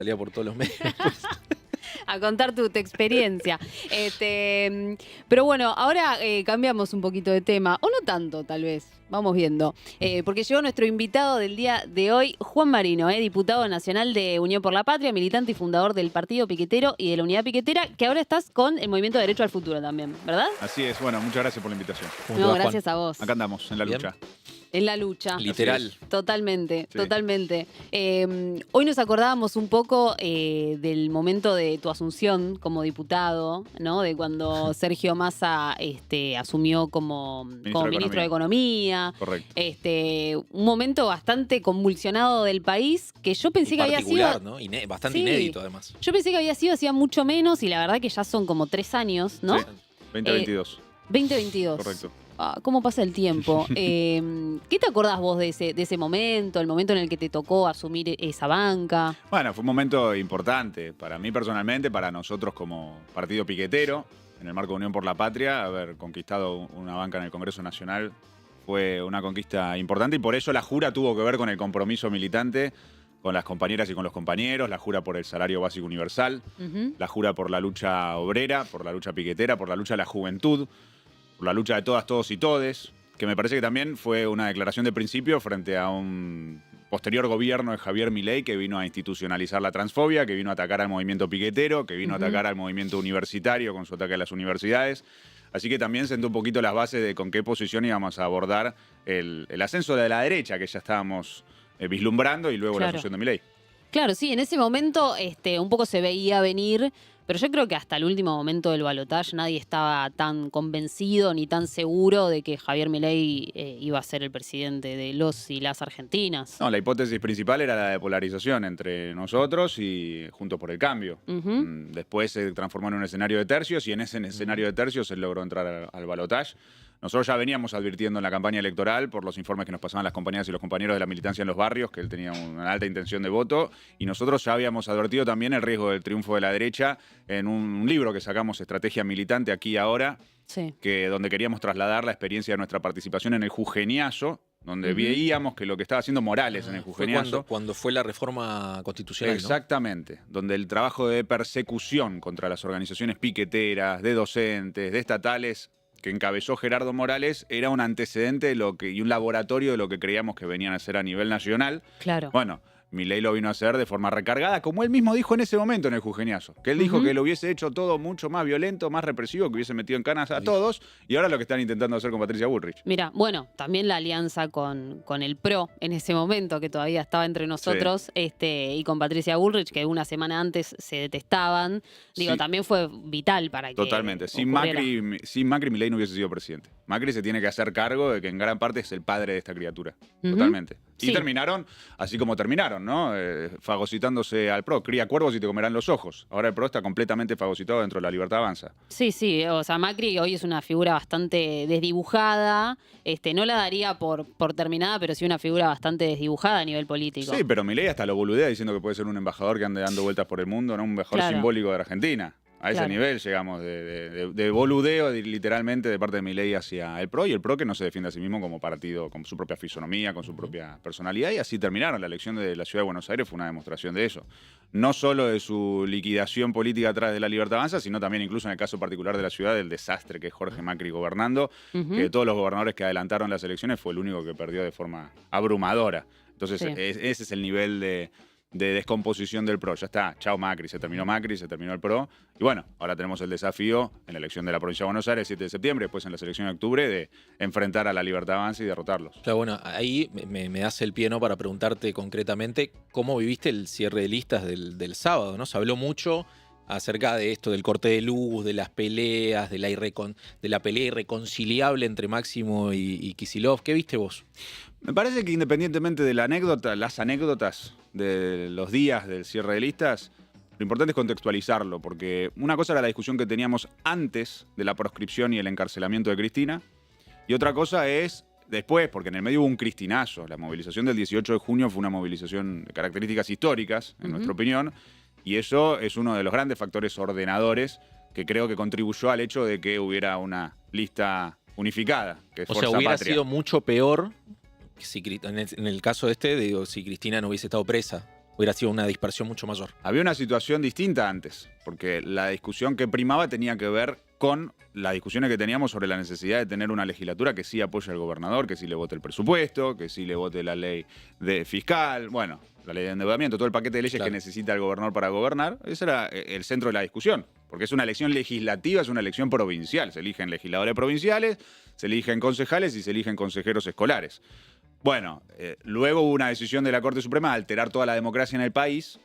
Salía por todos los medios. A contar tu experiencia. Pero bueno, ahora cambiamos un poquito de tema, o no tanto tal vez, vamos viendo, porque llegó nuestro invitado del día de hoy, Juan Marino, diputado nacional de Unión por la Patria, militante y fundador del Partido Piquetero y de la Unidad Piquetera, que ahora estás con el Movimiento de Derecho al Futuro también, ¿verdad? Así es, bueno, muchas gracias por la invitación. No, gracias a vos. Acá andamos, en la Bien. lucha. En la lucha. Literal. Totalmente, Sí. totalmente. Hoy nos acordábamos un poco del momento de tu asunción como diputado, ¿no? De cuando Sergio Massa asumió como ministro de Economía. Correcto. Un momento bastante convulsionado del país que yo pensé que había sido... ¿no? Bastante Sí. inédito, además. Yo pensé que había sido hacía mucho menos y la verdad que ya son como 3 años, ¿no? Sí, 2022. 2022. Correcto. ¿Cómo pasa el tiempo? ¿Qué te acordás vos de ese momento, el momento en el que te tocó asumir esa banca? Bueno, fue un momento importante para mí personalmente, para nosotros como partido piquetero, en el marco de Unión por la Patria, haber conquistado una banca en el Congreso Nacional fue una conquista importante y por eso la jura tuvo que ver con el compromiso militante con las compañeras y con los compañeros, la jura por el salario básico universal, la jura por la lucha obrera, por la lucha piquetera, por la lucha de la juventud, por la lucha de todas, todos y todes, que me parece que también fue una declaración de principio frente a un posterior gobierno de Javier Milei que vino a institucionalizar la transfobia, que vino a atacar al movimiento piquetero, que vino a atacar al movimiento universitario con su ataque a las universidades. Así que también sentó un poquito las bases de con qué posición íbamos a abordar el ascenso de la derecha que ya estábamos vislumbrando y luego la Claro. asunción de Milei. Claro, sí, en ese momento un poco se veía venir, pero yo creo que hasta el último momento del balotaje nadie estaba tan convencido ni tan seguro de que Javier Milei iba a ser el presidente de los y las argentinas. No, la hipótesis principal era la de polarización entre nosotros y Juntos por el Cambio. Ujú. Después se transformó en un escenario de tercios y en ese escenario de tercios se logró entrar al balotaje. Nosotros ya veníamos advirtiendo en la campaña electoral por los informes que nos pasaban las compañeras y los compañeros de la militancia en los barrios que él tenía una alta intención de voto y nosotros ya habíamos advertido también el riesgo del triunfo de la derecha en un libro que sacamos, Estrategia Militante, aquí y ahora, Sí. donde queríamos trasladar la experiencia de nuestra participación en el Jujeñazo, donde veíamos que lo que estaba haciendo Morales en el Fue Jujeñazo... cuando fue la reforma constitucional, ¿no? Exactamente, donde el trabajo de persecución contra las organizaciones piqueteras, de docentes, de estatales, que encabezó Gerardo Morales, era un antecedente de y un laboratorio de lo que creíamos que venían a hacer a nivel nacional. Claro. Bueno, Milei lo vino a hacer de forma recargada, como él mismo dijo en ese momento en el Jujeñazo, que él dijo que lo hubiese hecho todo mucho más violento, más represivo, que hubiese metido en canas a todos, y ahora lo que están intentando hacer con Patricia Bullrich. Mira, bueno, también la alianza con el PRO en ese momento, que todavía estaba entre nosotros, y con Patricia Bullrich, que una semana antes se detestaban, digo, Sí. también fue vital para que Totalmente. Sin ocurriera. Macri, Milei no hubiese sido presidente. Macri se tiene que hacer cargo de que en gran parte es el padre de esta criatura. Ujú. Totalmente. Y Sí. terminaron así como terminaron, ¿no? Fagocitándose al PRO. Cría cuervos y te comerán los ojos. Ahora el PRO está completamente fagocitado dentro de la Libertad Avanza. Sí, sí, o sea, Macri hoy es una figura bastante desdibujada, no la daría por terminada, pero sí una figura bastante desdibujada a nivel político. Sí, pero Milei hasta lo boludea diciendo que puede ser un embajador que ande dando vueltas por el mundo, ¿no? Un embajador Claro. simbólico de Argentina. A ese Claro. nivel llegamos de boludeo literalmente de parte de Milei hacia el PRO y el PRO que no se defiende a sí mismo como partido, con su propia fisonomía, con su propia personalidad y así terminaron. La elección de la Ciudad de Buenos Aires fue una demostración de eso. No solo de su liquidación política atrás de la Libertad Avanza, sino también incluso en el caso particular de la ciudad del desastre que es Jorge Macri gobernando, Ujú. que de todos los gobernadores que adelantaron las elecciones fue el único que perdió de forma abrumadora. Entonces Sí. ese es el nivel de descomposición del PRO. Ya está, chao Macri, se terminó el PRO. Y bueno, ahora tenemos el desafío en la elección de la provincia de Buenos Aires, 7 de septiembre, después en la elección de octubre, de enfrentar a la Libertad Avanza y derrotarlos. Claro, bueno, ahí me das el pie, ¿no?, para preguntarte concretamente cómo viviste el cierre de listas del sábado, ¿no? Se habló mucho acerca de esto, del corte de luz, de las peleas, de la pelea irreconciliable entre Máximo y Kicillof. ¿Qué viste vos? Me parece que independientemente de las anécdotas de los días del cierre de listas, lo importante es contextualizarlo, porque una cosa era la discusión que teníamos antes de la proscripción y el encarcelamiento de Cristina, y otra cosa es después, porque en el medio hubo un cristinazo. La movilización del 18 de junio fue una movilización de características históricas, en nuestra opinión, y eso es uno de los grandes factores ordenadores que creo que contribuyó al hecho de que hubiera una lista unificada, que es O Fuerza sea, hubiera Patria. sido mucho peor si, en el caso de si Cristina no hubiese estado presa. hubiera sido una dispersión mucho mayor. Había una situación distinta antes, porque la discusión que primaba tenía que ver con las discusiones que teníamos sobre la necesidad de tener una legislatura que sí apoye al gobernador, que sí le vote el presupuesto, que sí le vote la ley de fiscal, bueno, la ley de endeudamiento, todo el paquete de leyes Claro. que necesita el gobernador para gobernar. Ese era el centro de la discusión, porque es una elección legislativa, es una elección provincial. Se eligen legisladores provinciales, se eligen concejales y se eligen consejeros escolares. Bueno, luego hubo una decisión de la Corte Suprema de alterar toda la democracia en el país,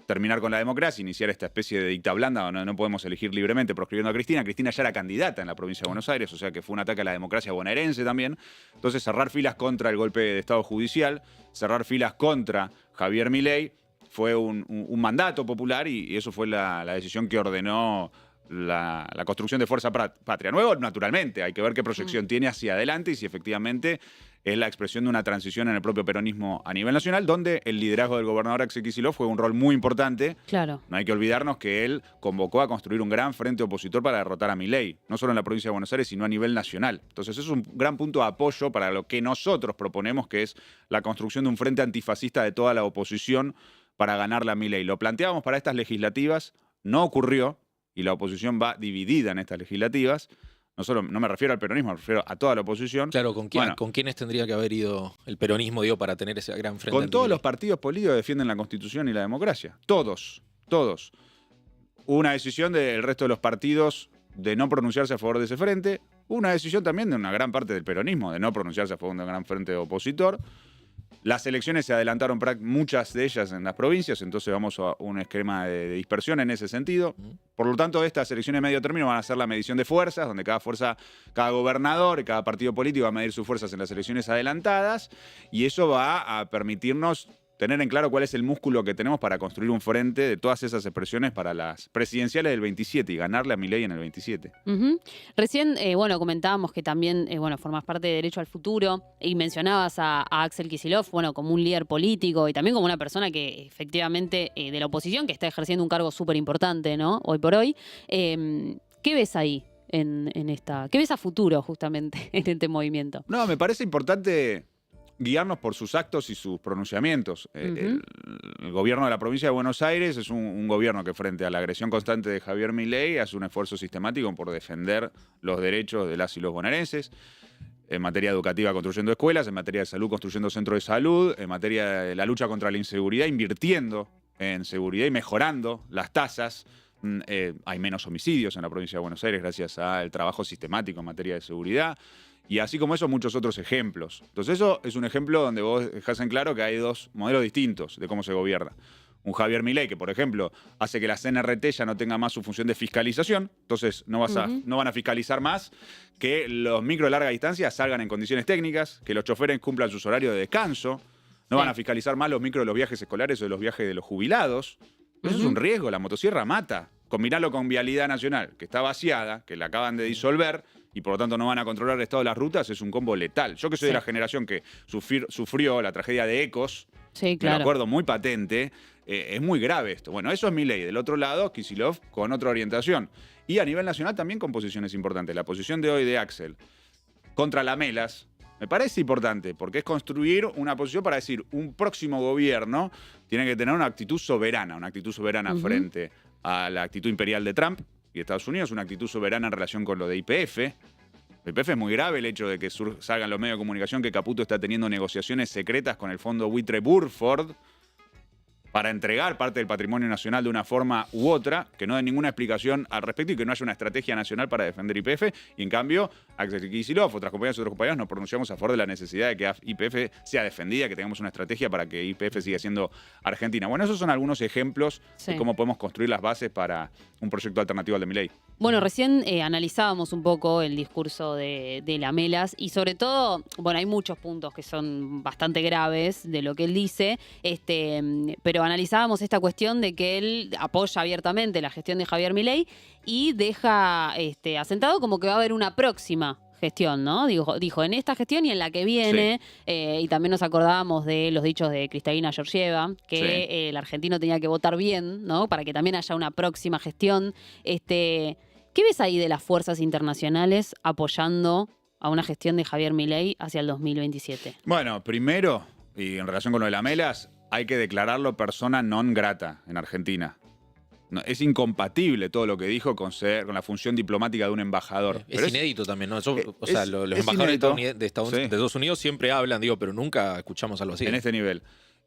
terminar con la democracia, iniciar esta especie de dicta blanda donde no podemos elegir libremente proscribiendo a Cristina. Cristina ya era candidata en la provincia de Buenos Aires, o sea que fue un ataque a la democracia bonaerense también. Entonces cerrar filas contra el golpe de Estado judicial, cerrar filas contra Javier Milei, fue un mandato popular y eso fue la decisión que ordenó la construcción de Fuerza Patria. Nuevo, naturalmente, hay que ver qué proyección tiene hacia adelante y si efectivamente es la expresión de una transición en el propio peronismo a nivel nacional, donde el liderazgo del gobernador Axel Kicillof fue un rol muy importante. Claro. No hay que olvidarnos que él convocó a construir un gran frente opositor para derrotar a Milei, no solo en la provincia de Buenos Aires, sino a nivel nacional. Entonces es un gran punto de apoyo para lo que nosotros proponemos, que es la construcción de un frente antifascista de toda la oposición para ganarle a Milei. Lo planteábamos para estas legislativas, no ocurrió, y la oposición va dividida en estas legislativas. No me refiero al peronismo, me refiero a toda la oposición. Claro, ¿con quiénes tendría que haber ido el peronismo, digo, para tener ese gran frente? Con todos los partidos políticos que defienden la Constitución y la democracia. Todos. Hubo una decisión del resto de los partidos de no pronunciarse a favor de ese frente. Hubo una decisión también de una gran parte del peronismo de no pronunciarse a favor de un gran frente opositor. Las elecciones se adelantaron, muchas de ellas en las provincias, entonces vamos a un esquema de dispersión en ese sentido. Por lo tanto, estas elecciones de medio término van a ser la medición de fuerzas, donde cada gobernador y cada partido político va a medir sus fuerzas en las elecciones adelantadas, y eso va a permitirnos tener en claro cuál es el músculo que tenemos para construir un frente de todas esas expresiones para las presidenciales del 27 y ganarle a Milei en el 27. Recién, comentábamos que también, formás parte de Derecho al Futuro y mencionabas a Axel Kicillof, como un líder político y también como una persona que efectivamente de la oposición que está ejerciendo un cargo súper importante, ¿no? Hoy por hoy. ¿Qué ves ahí en esta? ¿Qué ves a futuro justamente en este movimiento? No, me parece importante guiarnos por sus actos y sus pronunciamientos. El gobierno de la provincia de Buenos Aires es un gobierno que frente a la agresión constante de Javier Milei hace un esfuerzo sistemático por defender los derechos de las y los bonaerenses. En materia educativa construyendo escuelas, en materia de salud construyendo centros de salud, en materia de la lucha contra la inseguridad, invirtiendo en seguridad y mejorando las tasas. Hay menos homicidios en la provincia de Buenos Aires gracias al trabajo sistemático en materia de seguridad. Y así como eso, muchos otros ejemplos. Entonces eso es un ejemplo donde vos dejás en claro que hay dos modelos distintos de cómo se gobierna. Un Javier Milei que, por ejemplo, hace que la CNRT ya no tenga más su función de fiscalización, entonces no van a fiscalizar más que los micro de larga distancia salgan en condiciones técnicas, que los choferes cumplan sus horarios de descanso, no van a fiscalizar más los micro de los viajes escolares o de los viajes de los jubilados. Eso es un riesgo, la motosierra mata. Combinarlo con Vialidad Nacional, que está vaciada, que la acaban de disolver, y por lo tanto no van a controlar el estado de las rutas, es un combo letal. Yo que soy de la generación que sufrió la tragedia de Ecos, sí, claro. me acuerdo muy patente, es muy grave esto. Bueno, eso es Milei. Del otro lado, Kicillof con otra orientación. Y a nivel nacional también con posiciones importantes. La posición de hoy de Axel contra Lamelas me parece importante, porque es construir una posición para decir, un próximo gobierno tiene que tener una actitud soberana frente a la actitud imperial de Trump y de Estados Unidos, una actitud soberana en relación con lo de YPF. YPF es muy grave el hecho de que salgan los medios de comunicación que Caputo está teniendo negociaciones secretas con el fondo buitre Burford para entregar parte del patrimonio nacional de una forma u otra, que no den ninguna explicación al respecto y que no haya una estrategia nacional para defender YPF. Y en cambio, Axel Kicillof, otros compañeros nos pronunciamos a favor de la necesidad de que YPF sea defendida, que tengamos una estrategia para que YPF siga siendo Argentina. Bueno, esos son algunos ejemplos de cómo podemos construir las bases para un proyecto alternativo al de Milei. Bueno, recién analizábamos un poco el discurso de Lamelas y sobre todo, hay muchos puntos que son bastante graves de lo que él dice, pero analizábamos esta cuestión de que él apoya abiertamente la gestión de Javier Milei y deja asentado como que va a haber una próxima gestión, ¿no? Dijo en esta gestión y en la que viene, y también nos acordábamos de los dichos de Kristalina Georgieva, que el argentino tenía que votar bien, ¿no? Para que también haya una próxima gestión. ¿Qué ves ahí de las fuerzas internacionales apoyando a una gestión de Javier Milei hacia el 2027? Bueno, primero, y en relación con lo de Lamelas, hay que declararlo persona non grata en Argentina. No, es incompatible todo lo que dijo con la función diplomática de un embajador. Es inédito también, ¿no? Los es embajadores inédito. de Estados Unidos siempre hablan, pero nunca escuchamos algo así. En este nivel.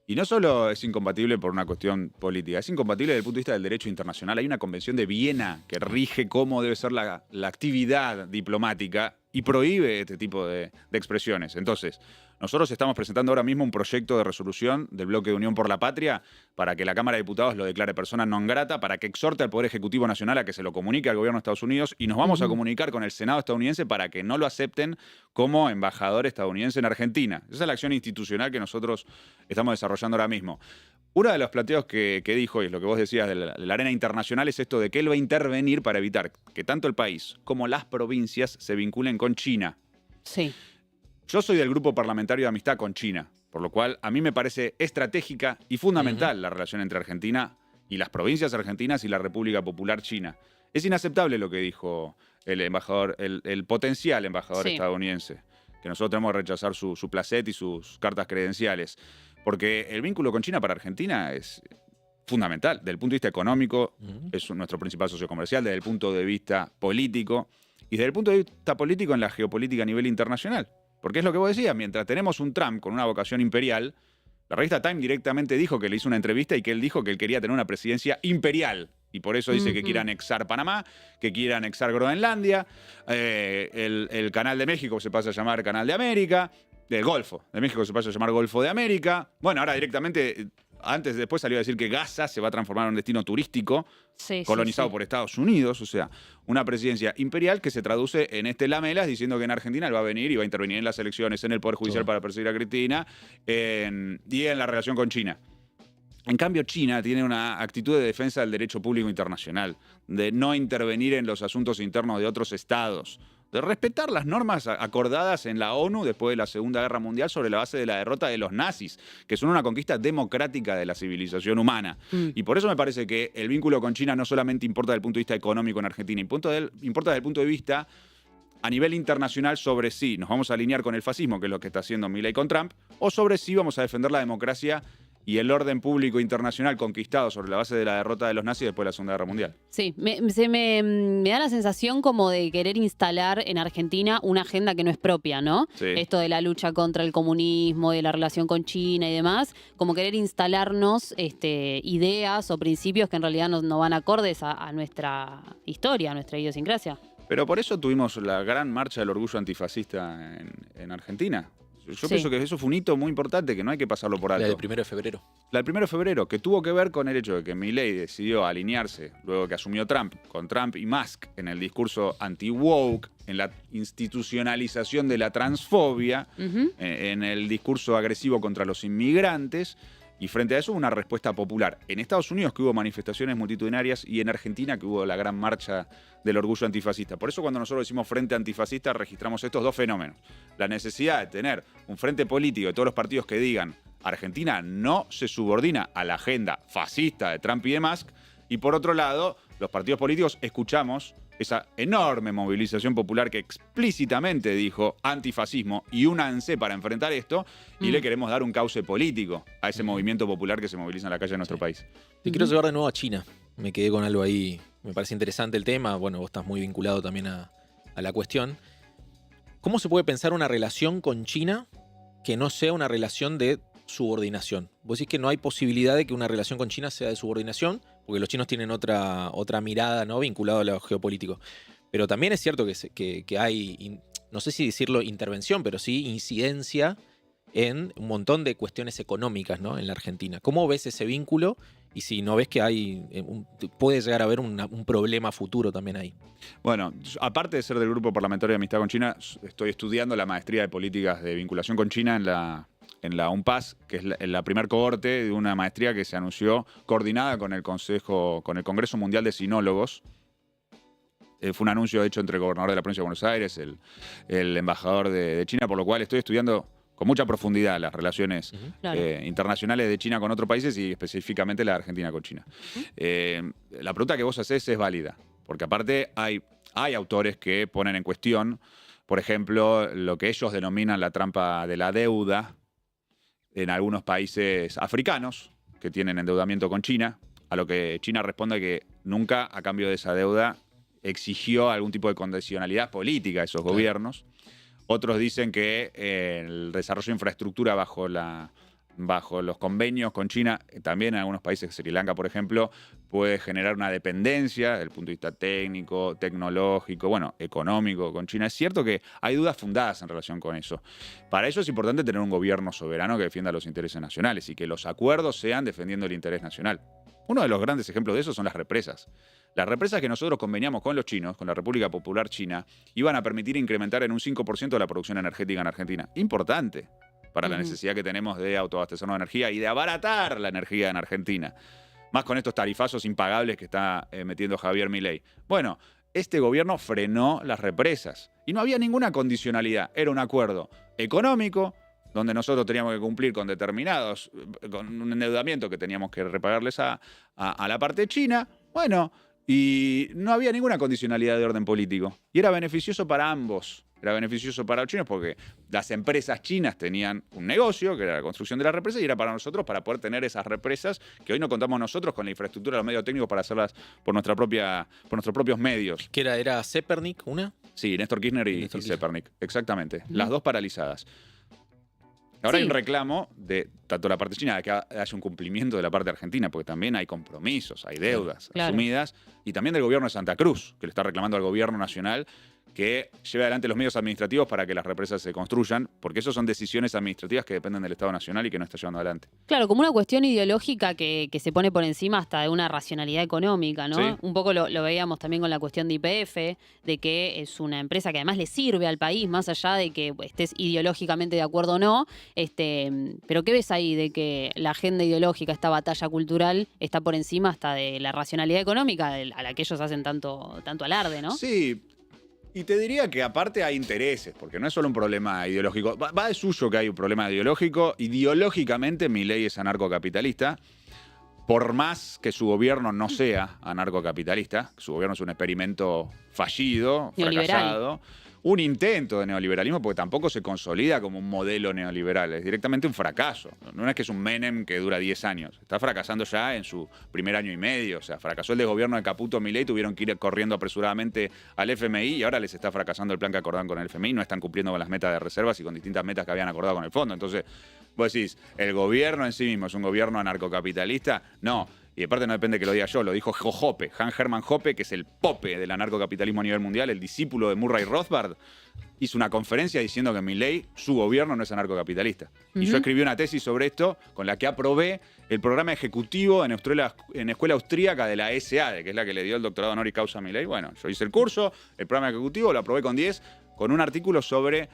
Y no solo es incompatible por una cuestión política, es incompatible desde el punto de vista del derecho internacional. Hay una convención de Viena que rige cómo debe ser la actividad diplomática y prohíbe este tipo de expresiones. Entonces, nosotros estamos presentando ahora mismo un proyecto de resolución del Bloque de Unión por la Patria para que la Cámara de Diputados lo declare persona non grata, para que exhorte al Poder Ejecutivo Nacional a que se lo comunique al gobierno de Estados Unidos, y nos vamos a comunicar con el Senado estadounidense para que no lo acepten como embajador estadounidense en Argentina. Esa es la acción institucional que nosotros estamos desarrollando ahora mismo. Uno de los planteos que dijo, y es lo que vos decías de la arena internacional, es esto de que él va a intervenir para evitar que tanto el país como las provincias se vinculen con China. Sí. Yo soy del grupo parlamentario de amistad con China, por lo cual a mí me parece estratégica y fundamental la relación entre Argentina y las provincias argentinas y la República Popular China. Es inaceptable lo que dijo el embajador, el potencial embajador estadounidense, que nosotros tenemos que rechazar su placet y sus cartas credenciales, porque el vínculo con China para Argentina es fundamental. Desde el punto de vista económico, es nuestro principal socio comercial, desde el punto de vista político y desde el punto de vista político en la geopolítica a nivel internacional. Porque es lo que vos decías, mientras tenemos un Trump con una vocación imperial, la revista Time directamente dijo que le hizo una entrevista y que él dijo que él quería tener una presidencia imperial. Y por eso dice que quiere anexar Panamá, que quiere anexar Groenlandia, el Canal de México se pasa a llamar Canal de América, el Golfo de México se pasa a llamar Golfo de América. Bueno, ahora directamente, después salió a decir que Gaza se va a transformar en un destino turístico colonizado por Estados Unidos. O sea, una presidencia imperial que se traduce en lamelas diciendo que en Argentina él va a venir y va a intervenir en las elecciones, en el Poder Judicial para perseguir a Cristina y en la relación con China. En cambio, China tiene una actitud de defensa del derecho público internacional, de no intervenir en los asuntos internos de otros estados, de respetar las normas acordadas en la ONU después de la Segunda Guerra Mundial sobre la base de la derrota de los nazis, que son una conquista democrática de la civilización humana. Y por eso me parece que el vínculo con China no solamente importa desde el punto de vista económico en Argentina, importa desde el punto de vista a nivel internacional sobre si nos vamos a alinear con el fascismo, que es lo que está haciendo Milei con Trump, o sobre si vamos a defender la democracia y el orden público internacional conquistado sobre la base de la derrota de los nazis después de la Segunda Guerra Mundial. Sí, me da la sensación como de querer instalar en Argentina una agenda que no es propia, ¿no? Sí. Esto de la lucha contra el comunismo, de la relación con China y demás, como querer instalarnos ideas o principios que en realidad no van acordes a nuestra historia, a nuestra idiosincrasia. Pero por eso tuvimos la gran marcha del orgullo antifascista en Argentina. Yo pienso que eso fue un hito muy importante, que no hay que pasarlo por alto. La del 1 de febrero. La del 1 de febrero, que tuvo que ver con el hecho de que Milei decidió alinearse, luego que asumió Trump, con Trump y Musk en el discurso anti-woke, en la institucionalización de la transfobia, en el discurso agresivo contra los inmigrantes. Y frente a eso hubo una respuesta popular. En Estados Unidos, que hubo manifestaciones multitudinarias, y en Argentina, que hubo la gran marcha del orgullo antifascista. Por eso cuando nosotros decimos frente antifascista, registramos estos dos fenómenos. La necesidad de tener un frente político de todos los partidos que digan Argentina no se subordina a la agenda fascista de Trump y de Musk. Y por otro lado, los partidos políticos escuchamos esa enorme movilización popular que explícitamente dijo antifascismo y únanse para enfrentar esto, y le queremos dar un cauce político a ese movimiento popular que se moviliza en la calle de nuestro país. Te quiero llevar de nuevo a China. Me quedé con algo ahí. Me parece interesante el tema. Bueno, vos estás muy vinculado también a la cuestión. ¿Cómo se puede pensar una relación con China que no sea una relación de subordinación? Vos decís que no hay posibilidad de que una relación con China sea de subordinación, porque los chinos tienen otra mirada, ¿no?, vinculada a lo geopolítico. Pero también es cierto que hay, no sé si decirlo intervención, pero sí incidencia en un montón de cuestiones económicas, ¿no?, en la Argentina. ¿Cómo ves ese vínculo? Y si no ves que puede llegar a haber un problema futuro también ahí. Bueno, aparte de ser del Grupo Parlamentario de Amistad con China, estoy estudiando la maestría de políticas de vinculación con China en la UNPAS, que es la primer cohorte de una maestría que se anunció coordinada con el Congreso Mundial de Sinólogos. Fue un anuncio hecho entre el gobernador de la provincia de Buenos Aires, el embajador de China, por lo cual estoy estudiando con mucha profundidad las relaciones internacionales de China con otros países y específicamente la de Argentina con China. La pregunta que vos hacés es válida, porque aparte hay autores que ponen en cuestión, por ejemplo, lo que ellos denominan la trampa de la deuda, en algunos países africanos que tienen endeudamiento con China, a lo que China responde que nunca, a cambio de esa deuda, exigió algún tipo de condicionalidad política a esos gobiernos. Otros dicen que el desarrollo de infraestructura bajo los convenios con China, también en algunos países, Sri Lanka, por ejemplo, puede generar una dependencia desde el punto de vista técnico, tecnológico, bueno, económico con China. Es cierto que hay dudas fundadas en relación con eso. Para eso es importante tener un gobierno soberano que defienda los intereses nacionales y que los acuerdos sean defendiendo el interés nacional. Uno de los grandes ejemplos de eso son las represas. Las represas que nosotros conveniamos con los chinos, con la República Popular China, iban a permitir incrementar en un 5% la producción energética en Argentina. Importante para la necesidad que tenemos de autoabastecernos de energía y de abaratar la energía en Argentina. Más con estos tarifazos impagables que está metiendo Javier Milei. Bueno, este gobierno frenó las represas y no había ninguna condicionalidad. Era un acuerdo económico donde nosotros teníamos que cumplir con determinados, con un endeudamiento que teníamos que repagarles a la parte china. Bueno, y no había ninguna condicionalidad de orden político. Y era beneficioso para ambos. Era beneficioso para los chinos porque las empresas chinas tenían un negocio, que era la construcción de las represas, y era para nosotros para poder tener esas represas que hoy no contamos nosotros con la infraestructura, los medios técnicos para hacerlas por nuestros propios medios. ¿Qué era Zepernik una? Sí, Néstor Kirchner y Zepernik, exactamente. Las dos paralizadas. Ahora hay un reclamo de tanto la parte china de que haya un cumplimiento de la parte argentina, porque también hay compromisos, hay deudas asumidas, y también del gobierno de Santa Cruz, que le está reclamando al gobierno nacional que lleve adelante los medios administrativos para que las represas se construyan, porque eso son decisiones administrativas que dependen del Estado Nacional y que no está llevando adelante. Claro, como una cuestión ideológica que se pone por encima hasta de una racionalidad económica, ¿no? Sí. Un poco lo veíamos también con la cuestión de YPF, de que es una empresa que además le sirve al país, más allá de que estés ideológicamente de acuerdo o no. Pero ¿qué ves ahí de que la agenda ideológica, esta batalla cultural, está por encima hasta de la racionalidad económica a la que ellos hacen tanto alarde, ¿no? Sí. Y te diría que aparte hay intereses, porque no es solo un problema ideológico. Va de suyo que hay un problema ideológico. Ideológicamente Milei es anarcocapitalista, por más que su gobierno no sea anarcocapitalista. Su gobierno es un experimento fallido, fracasado. Un intento de neoliberalismo, porque tampoco se consolida como un modelo neoliberal. Es directamente un fracaso. No es que es un Menem que dura 10 años. Está fracasando ya en su primer año y medio. O sea, fracasó el desgobierno de Caputo Milei, tuvieron que ir corriendo apresuradamente al FMI y ahora les está fracasando el plan que acordaron con el FMI. No están cumpliendo con las metas de reservas y con distintas metas que habían acordado con el fondo. Entonces, vos decís, ¿el gobierno en sí mismo es un gobierno anarcocapitalista? No. Y aparte no depende que lo diga yo, lo dijo Hoppe, Hans Hermann Hoppe, que es el pope del anarcocapitalismo a nivel mundial, el discípulo de Murray Rothbard, hizo una conferencia diciendo que Milei, su gobierno, no es anarcocapitalista. Y yo escribí una tesis sobre esto con la que aprobé el programa ejecutivo en escuela austríaca de la SADE, que es la que le dio el doctorado honoris causa a Milei. Bueno, yo hice el curso, el programa ejecutivo, lo aprobé con 10, con un artículo sobre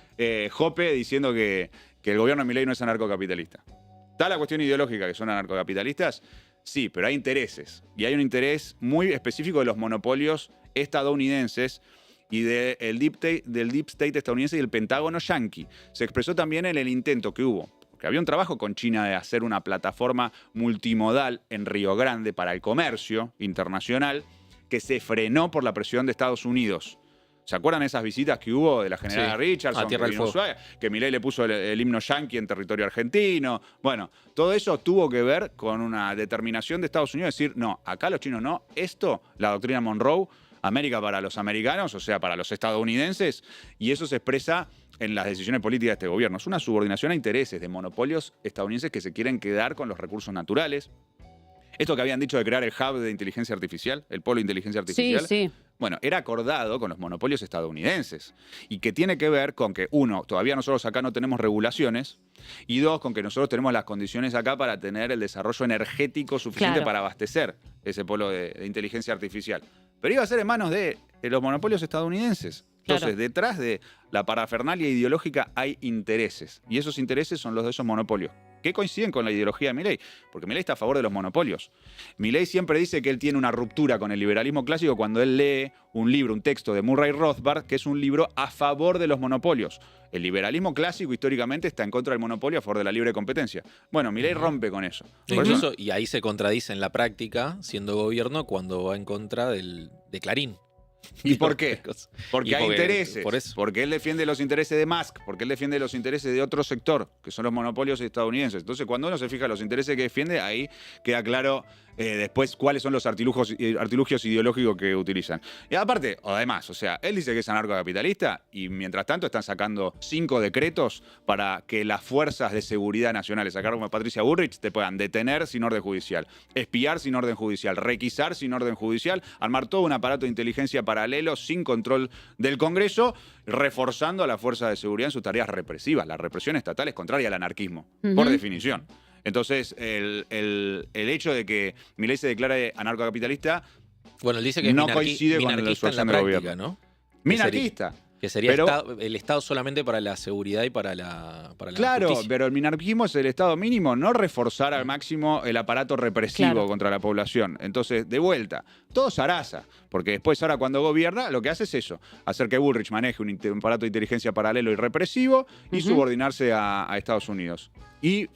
Hoppe diciendo que el gobierno de Milei no es anarcocapitalista. ¿Está la cuestión ideológica que son anarcocapitalistas? Sí, pero hay intereses. Y hay un interés muy específico de los monopolios estadounidenses y del Deep State estadounidense y el Pentágono yanqui. Se expresó también en el intento que hubo, porque había un trabajo con China de hacer una plataforma multimodal en Río Grande para el comercio internacional que se frenó por la presión de Estados Unidos. ¿Se acuerdan esas visitas que hubo de la general Richardson? A Tierra del Fuego. Que Milei le puso el himno yanqui en territorio argentino. Bueno, todo eso tuvo que ver con una determinación de Estados Unidos de decir, no, acá los chinos no. Esto, la doctrina Monroe, América para los americanos, o sea, para los estadounidenses, y eso se expresa en las decisiones políticas de este gobierno. Es una subordinación a intereses de monopolios estadounidenses que se quieren quedar con los recursos naturales. Esto que habían dicho de crear el hub de inteligencia artificial, el polo de inteligencia artificial. Sí. Bueno, era acordado con los monopolios estadounidenses y que tiene que ver con que, uno, todavía nosotros acá no tenemos regulaciones y dos, con que nosotros tenemos las condiciones acá para tener el desarrollo energético suficiente para abastecer ese polo de inteligencia artificial. Pero iba a ser en manos de los monopolios estadounidenses. Entonces, detrás de la parafernalia ideológica hay intereses y esos intereses son los de esos monopolios, que coinciden con la ideología de Milei, porque Milei está a favor de los monopolios. Milei siempre dice que él tiene una ruptura con el liberalismo clásico cuando él lee un libro, un texto de Murray Rothbard, que es un libro a favor de los monopolios. El liberalismo clásico históricamente está en contra del monopolio, a favor de la libre competencia. Bueno, Milei rompe con eso. Incluso, y ahí se contradice en la práctica, siendo gobierno, cuando va en contra de Clarín. ¿Y por qué? Porque Y hay intereses. por eso. Porque él defiende los intereses de Musk, porque él defiende los intereses de otro sector, que son los monopolios estadounidenses. Entonces, cuando uno se fija en los intereses que defiende, ahí queda claro después cuáles son los artilugios ideológicos que utilizan. Y aparte, o además, o sea, él dice que es anarcocapitalista y mientras tanto están sacando 5 decretos para que las fuerzas de seguridad nacionales, a cargo de Patricia Bullrich, te puedan detener sin orden judicial, espiar sin orden judicial, requisar sin orden judicial, armar todo un aparato de inteligencia paralelo sin control del Congreso, reforzando a las fuerzas de seguridad en sus tareas represivas. La represión estatal es contraria al anarquismo, por definición. Entonces, el hecho de que Milei se declare anarcocapitalista Bueno, él dice que es no coincide con la minarquista en la situación del práctica, gobierno. ¿no? Minarquista. Que sería Pero- el Estado solamente para la seguridad y para la Claro, justicia. pero el minarquismo es el Estado mínimo, no reforzar al máximo el aparato represivo Claro. contra la población. Entonces, de vuelta, todo zaraza, porque después ahora cuando gobierna lo que hace es eso, hacer que Bullrich maneje un aparato de inteligencia paralelo y represivo y subordinarse a Estados Unidos. Y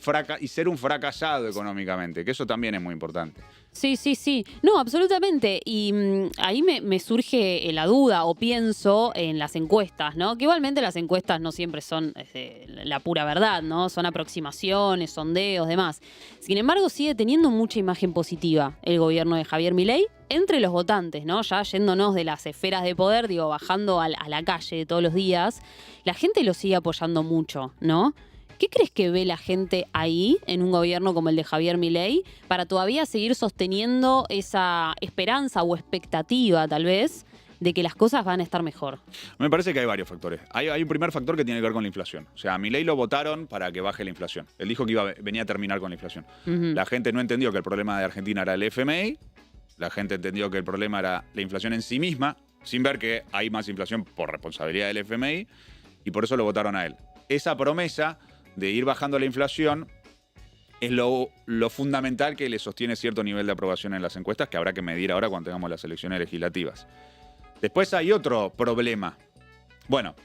ser un fracasado económicamente, que eso también es muy importante. Sí, sí, sí. No, absolutamente. Y ahí me surge la duda o pienso en las encuestas, ¿no? Que igualmente las encuestas no siempre son la pura verdad, ¿no? Son aproximaciones, sondeos, demás. Sin embargo, sigue teniendo mucha imagen positiva el gobierno de Javier Milei entre los votantes, ¿no? Ya yéndonos de las esferas de poder, digo, bajando a la calle todos los días, la gente lo sigue apoyando mucho, ¿no? ¿Qué crees que ve la gente ahí, en un gobierno como el de Javier Milei, para todavía seguir sosteniendo esa esperanza o expectativa, tal vez, de que las cosas van a estar mejor? Me parece que hay varios factores. Hay un primer factor que tiene que ver con la inflación. O sea, a Milei lo votaron para que baje la inflación. Él dijo que venía a terminar con la inflación. La gente no entendió que el problema de Argentina era el FMI. La gente entendió que el problema era la inflación en sí misma, sin ver que hay más inflación por responsabilidad del FMI. Y por eso lo votaron a él. Esa promesa de ir bajando la inflación es lo fundamental que le sostiene cierto nivel de aprobación en las encuestas que habrá que medir ahora cuando tengamos las elecciones legislativas. Después hay otro problema. Bueno,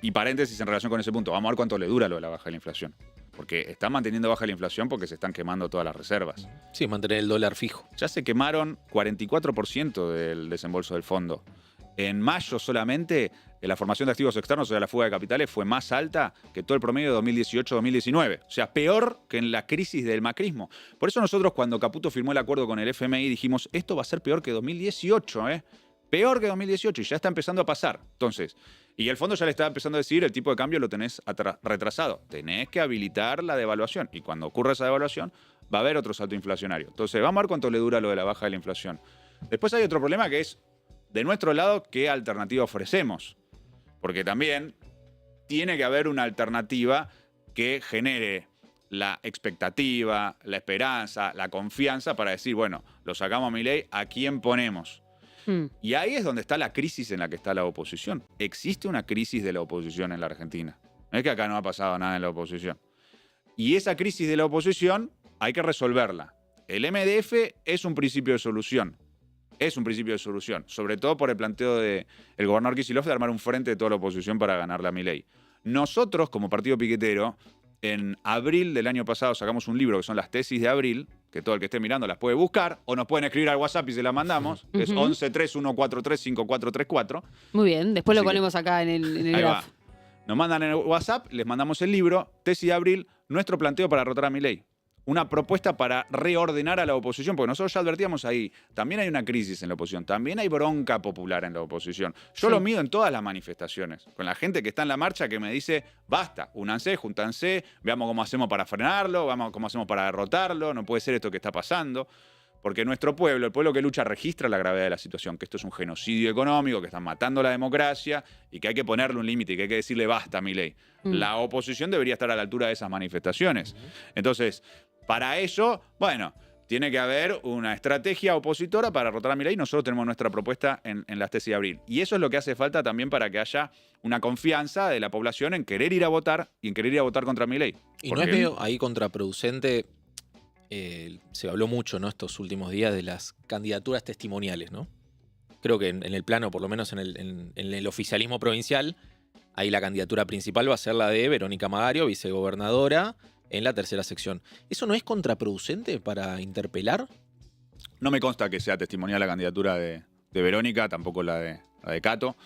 y paréntesis en relación con ese punto. Vamos a ver cuánto le dura lo de la baja de la inflación. Porque están manteniendo baja la inflación porque se están quemando todas las reservas. Sí, mantener el dólar fijo. Ya se quemaron 44% del desembolso del fondo. En mayo solamente la formación de activos externos, o sea, la fuga de capitales, fue más alta que todo el promedio de 2018-2019. O sea, peor que en la crisis del macrismo. Por eso nosotros cuando Caputo firmó el acuerdo con el FMI dijimos, esto va a ser peor que 2018, ¿eh? Peor que 2018 y ya está empezando a pasar. Entonces, y el fondo ya le está empezando a decir, el tipo de cambio lo tenés retrasado. Tenés que habilitar la devaluación. Y cuando ocurra esa devaluación, va a haber otro salto inflacionario. Entonces, vamos a ver cuánto le dura lo de la baja de la inflación. Después hay otro problema que es, de nuestro lado, ¿qué alternativa ofrecemos? Porque también tiene que haber una alternativa que genere la expectativa, la esperanza, la confianza para decir, bueno, lo sacamos a Milei, ¿a quién ponemos? Y ahí es donde está la crisis en la que está la oposición. Existe una crisis de la oposición en la Argentina. No es que acá no ha pasado nada en la oposición. Y esa crisis de la oposición hay que resolverla. El MDF es un principio de solución. Es un principio de solución. Sobre todo por el planteo del gobernador Kicillof de armar un frente de toda la oposición para ganarle a Milei. Nosotros, como partido piquetero, en abril del año pasado sacamos un libro que son las tesis de abril, que todo el que esté mirando las puede buscar, o nos pueden escribir al WhatsApp y se las mandamos, que es 1131435434. Muy bien, después Así lo ponemos acá en el Ahí va. graph. Nos mandan en el WhatsApp, les mandamos el libro, tesis de abril, nuestro planteo para derrotar a Milei. Una propuesta para reordenar a la oposición, porque nosotros ya advertíamos ahí, también hay una crisis en la oposición, también hay bronca popular en la oposición. Yo lo mido en todas las manifestaciones, con la gente que está en la marcha que me dice, basta, únanse, júntanse, veamos cómo hacemos para frenarlo, veamos cómo hacemos para derrotarlo, no puede ser esto que está pasando. Porque nuestro pueblo, el pueblo que lucha, registra la gravedad de la situación, que esto es un genocidio económico, que están matando la democracia y que hay que ponerle un límite y que hay que decirle basta a Milei. La oposición debería estar a la altura de esas manifestaciones. Entonces, para eso, bueno, tiene que haber una estrategia opositora para derrotar a Milei. Nosotros tenemos nuestra propuesta en las tesis de abril. Y eso es lo que hace falta también para que haya una confianza de la población en querer ir a votar y en querer ir a votar contra Milei. Y no es medio ahí contraproducente. Se habló mucho, ¿no?, estos últimos días de las candidaturas testimoniales, ¿no? Creo que en el plano, por lo menos en el oficialismo provincial, ahí la candidatura principal va a ser la de Verónica Magario, vicegobernadora, en la tercera sección. ¿Eso no es contraproducente para interpelar? No me consta que sea testimonial la candidatura de de Verónica, tampoco la de Cato.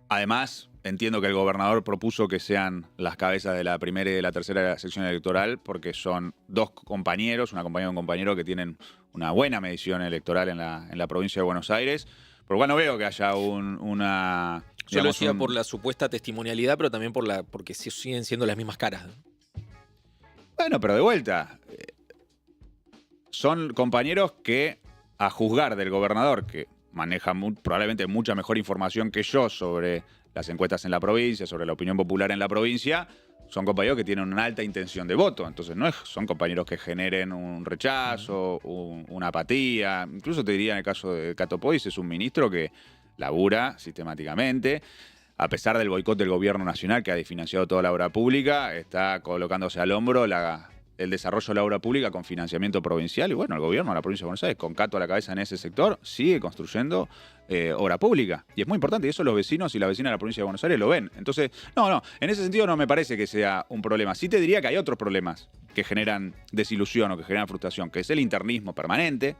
Además, entiendo que el gobernador propuso que sean las cabezas de la primera y de la tercera sección electoral porque son dos compañeros, una compañera y un compañero que tienen una buena medición electoral en la provincia de Buenos Aires. Por lo cual no veo que haya una... Yo lo digamos, decía por la supuesta testimonialidad, pero también porque siguen siendo las mismas caras. Bueno, pero de vuelta, son compañeros que, a juzgar del gobernador, que maneja probablemente mucha mejor información que yo sobre las encuestas en la provincia, sobre la opinión popular en la provincia, son compañeros que tienen una alta intención de voto. Entonces son compañeros que generen un rechazo, una apatía. Incluso te diría en el caso de Cato Pois, es un ministro que labura sistemáticamente. A pesar del boicot del gobierno nacional que ha desfinanciado toda la obra pública, está colocándose al hombro el desarrollo de la obra pública con financiamiento provincial. Y bueno, el gobierno de la provincia de Buenos Aires, con Cato a la cabeza en ese sector, sigue construyendo obra pública. Y es muy importante, y eso los vecinos y las vecinas de la provincia de Buenos Aires lo ven. Entonces, no, en ese sentido no me parece que sea un problema. Sí te diría que hay otros problemas que generan desilusión o que generan frustración, que es el internismo permanente,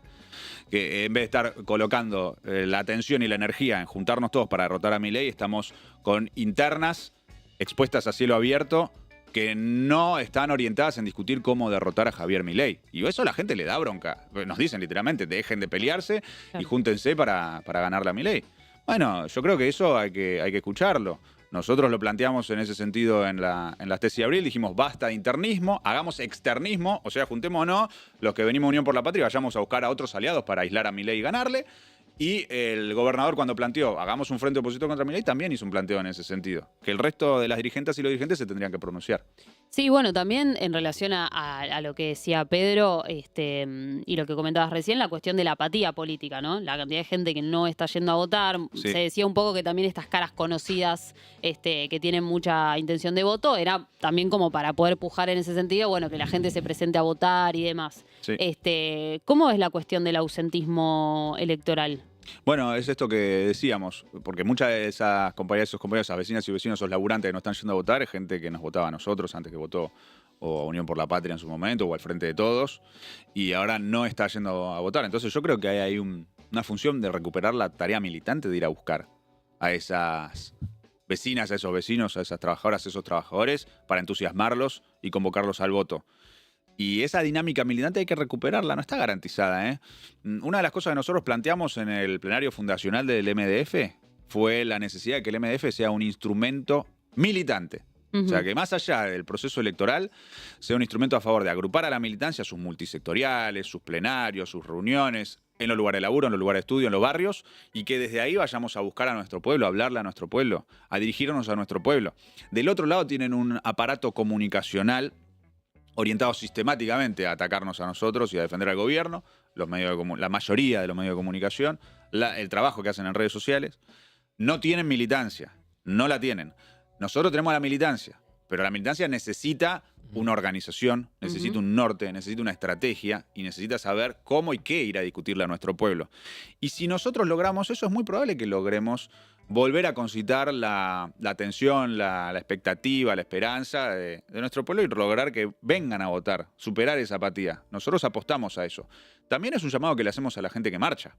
que en vez de estar colocando la atención y la energía en juntarnos todos para derrotar a Milei, estamos con internas expuestas a cielo abierto que no están orientadas en discutir cómo derrotar a Javier Milei. Y eso a la gente le da bronca. Nos dicen literalmente, dejen de pelearse y júntense para ganarle a Milei. Bueno, yo creo que eso hay que escucharlo. Nosotros lo planteamos en ese sentido en las tesis de abril. Dijimos, basta de internismo, hagamos externismo, o sea, juntémonos los que venimos a Unión por la Patria y vayamos a buscar a otros aliados para aislar a Milei y ganarle. Y el gobernador, cuando planteó, hagamos un frente opositor contra Milei, también hizo un planteo en ese sentido. Que el resto de las dirigentes y los dirigentes se tendrían que pronunciar. Sí, bueno, también en relación a lo que decía Pedro y lo que comentabas recién, la cuestión de la apatía política, ¿no? La cantidad de gente que no está yendo a votar. Sí. Se decía un poco que también estas caras conocidas que tienen mucha intención de voto, era también como para poder pujar en ese sentido, bueno, que la gente se presente a votar y demás. Sí. ¿Cómo es la cuestión del ausentismo electoral? Bueno, es esto que decíamos, porque muchas de esas compañeras, esos compañeros, esas vecinas y vecinos, esos laburantes que no están yendo a votar, es gente que nos votaba a nosotros antes que votó o a Unión por la Patria en su momento, o al Frente de Todos, y ahora no está yendo a votar. Entonces yo creo que hay ahí una función de recuperar la tarea militante de ir a buscar a esas vecinas, a esos vecinos, a esas trabajadoras, a esos trabajadores, para entusiasmarlos y convocarlos al voto. Y esa dinámica militante hay que recuperarla, no está garantizada, ¿eh? Una de las cosas que nosotros planteamos en el plenario fundacional del MDF fue la necesidad de que el MDF sea un instrumento militante. O sea, que más allá del proceso electoral, sea un instrumento a favor de agrupar a la militancia, sus multisectoriales, sus plenarios, sus reuniones, en los lugares de laburo, en los lugares de estudio, en los barrios, y que desde ahí vayamos a buscar a nuestro pueblo, a hablarle a nuestro pueblo, a dirigirnos a nuestro pueblo. Del otro lado tienen un aparato comunicacional orientados sistemáticamente a atacarnos a nosotros y a defender al gobierno, la mayoría de los medios de comunicación, el trabajo que hacen en redes sociales. No tienen militancia, no la tienen. Nosotros tenemos la militancia, pero la militancia necesita una organización, necesita un norte, necesita una estrategia y necesita saber cómo y qué ir a discutirle a nuestro pueblo. Y si nosotros logramos eso, es muy probable que logremos volver a concitar la atención, la expectativa, la esperanza de nuestro pueblo y lograr que vengan a votar, superar esa apatía. Nosotros apostamos a eso. También es un llamado que le hacemos a la gente que marcha.